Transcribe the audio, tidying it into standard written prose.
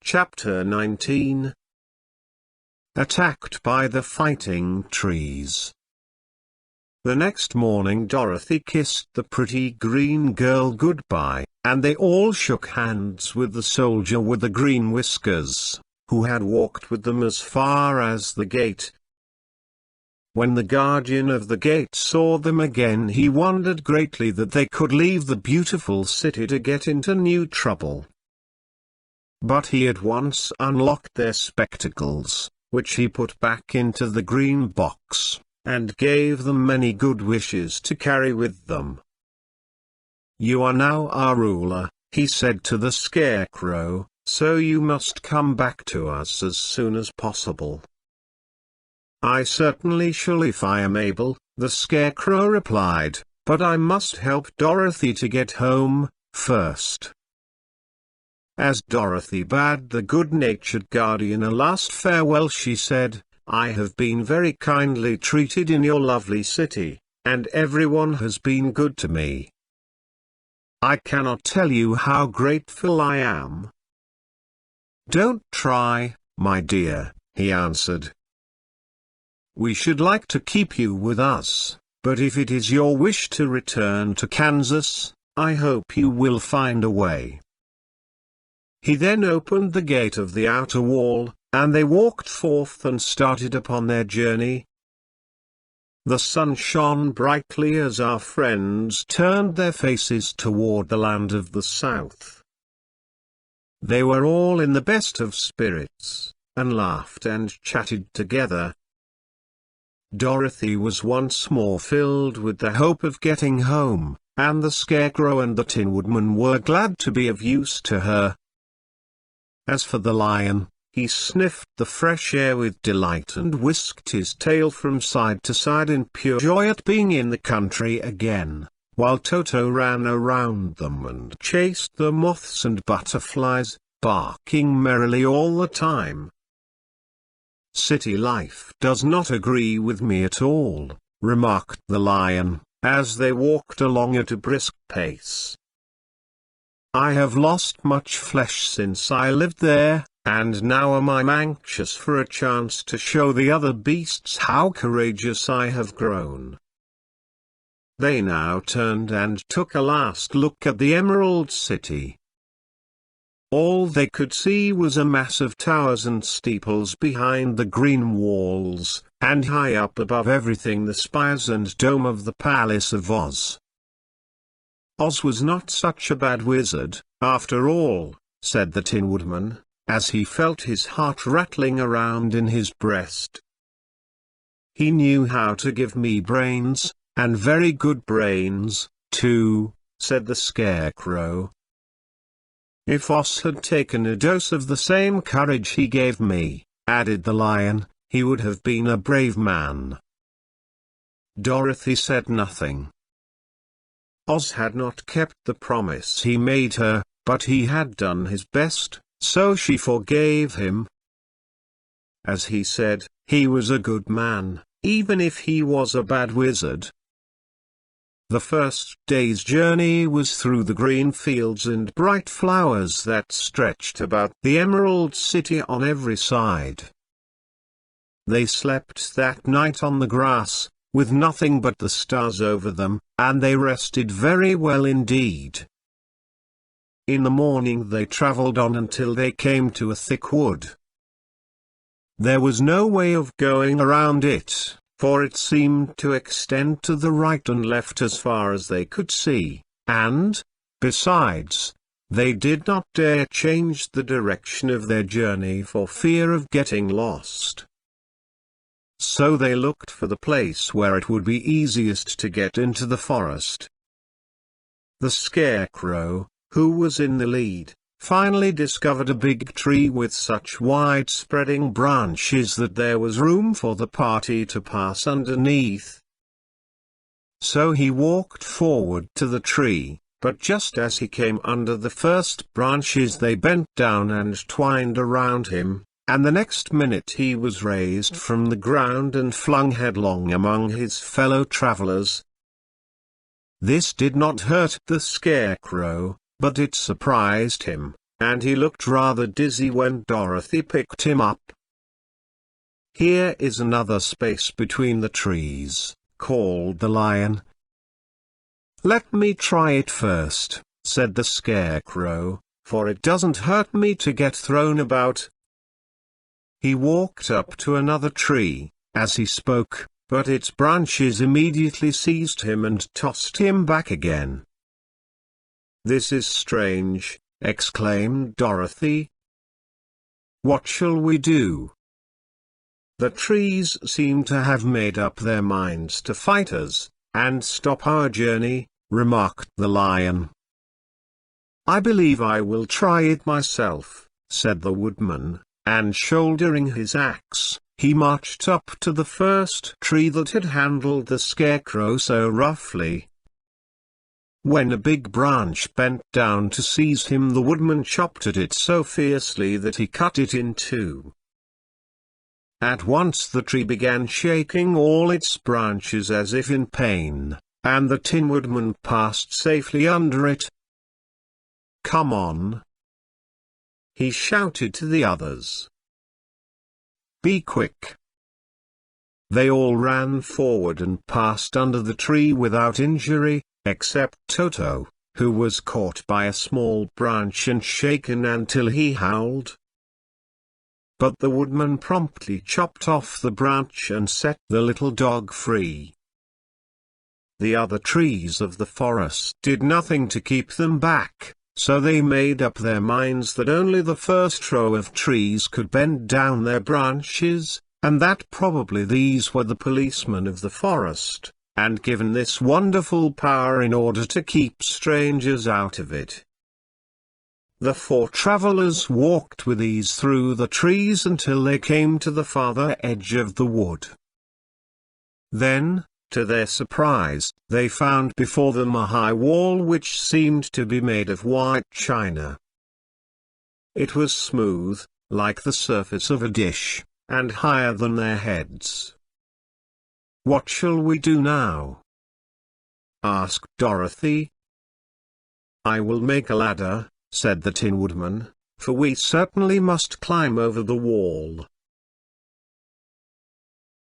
Chapter 19. Attacked by the Fighting Trees. The next morning Dorothy kissed the pretty green girl goodbye, and they all shook hands with the soldier with the green whiskers, who had walked with them as far as the gate. When the guardian of the gate saw them again, he wondered greatly that they could leave the beautiful city to get into new trouble. But he at once unlocked their spectacles, which he put back into the green box, and gave them many good wishes to carry with them. "You are now our ruler," he said to the Scarecrow, "so you must come back to us as soon as possible." "I certainly shall if I am able," the Scarecrow replied, "but I must help Dorothy to get home, first." As Dorothy bade the good-natured guardian a last farewell, she said, "I have been very kindly treated in your lovely city, and everyone has been good to me. I cannot tell you how grateful I am." "Don't try, my dear," he answered. "We should like to keep you with us, but if it is your wish to return to Kansas, I hope you will find a way." He then opened the gate of the outer wall, and they walked forth and started upon their journey. The sun shone brightly as our friends turned their faces toward the land of the south. They were all in the best of spirits, and laughed and chatted together. Dorothy was once more filled with the hope of getting home, and the Scarecrow and the Tin Woodman were glad to be of use to her. As for the lion, he sniffed the fresh air with delight and whisked his tail from side to side in pure joy at being in the country again, while Toto ran around them and chased the moths and butterflies, barking merrily all the time. "City life does not agree with me at all," remarked the lion, as they walked along at a brisk pace. "I have lost much flesh since I lived there, and now I'm anxious for a chance to show the other beasts how courageous I have grown." They now turned and took a last look at the Emerald City. All they could see was a mass of towers and steeples behind the green walls, and high up above everything the spires and dome of the Palace of Oz. "Oz was not such a bad wizard, after all," said the Tin Woodman, as he felt his heart rattling around in his breast. "He knew how to give me brains, and very good brains, too," said the Scarecrow. "If Oz had taken a dose of the same courage he gave me," added the lion, "he would have been a brave man." Dorothy said nothing. Oz had not kept the promise he made her, but he had done his best, so she forgave him. As he said, he was a good man, even if he was a bad wizard. The first day's journey was through the green fields and bright flowers that stretched about the Emerald City on every side. They slept that night on the grass, with nothing but the stars over them, and they rested very well indeed. In the morning they traveled on until they came to a thick wood. There was no way of going around it, for it seemed to extend to the right and left as far as they could see, and, besides, they did not dare change the direction of their journey for fear of getting lost. So they looked for the place where it would be easiest to get into the forest. The Scarecrow, who was in the lead, finally discovered a big tree with such wide-spreading branches that there was room for the party to pass underneath. So he walked forward to the tree, but just as he came under the first branches they bent down and twined around him, and the next minute he was raised from the ground and flung headlong among his fellow travelers. This did not hurt the Scarecrow, but it surprised him, and he looked rather dizzy when Dorothy picked him up. "Here is another space between the trees," called the lion. "Let me try it first," said the Scarecrow, "for it doesn't hurt me to get thrown about." He walked up to another tree, as he spoke, but its branches immediately seized him and tossed him back again. "This is strange," exclaimed Dorothy. "What shall we do?" "The trees seem to have made up their minds to fight us, and stop our journey," remarked the lion. "I believe I will try it myself," said the woodman, and shouldering his axe, he marched up to the first tree that had handled the Scarecrow so roughly. When a big branch bent down to seize him, the woodman chopped at it so fiercely that he cut it in two. At once the tree began shaking all its branches as if in pain, and the Tin Woodman passed safely under it. "Come on!" he shouted to the others. "Be quick!" They all ran forward and passed under the tree without injury, except Toto, who was caught by a small branch and shaken until he howled. But the woodman promptly chopped off the branch and set the little dog free. The other trees of the forest did nothing to keep them back, so they made up their minds that only the first row of trees could bend down their branches, and that probably these were the policemen of the forest, and given this wonderful power in order to keep strangers out of it. The four travelers walked with ease through the trees until they came to the farther edge of the wood. Then, to their surprise, they found before them a high wall which seemed to be made of white china. It was smooth, like the surface of a dish, and higher than their heads. "What shall we do now?" asked Dorothy. "I will make a ladder," said the Tin Woodman, "for we certainly must climb over the wall."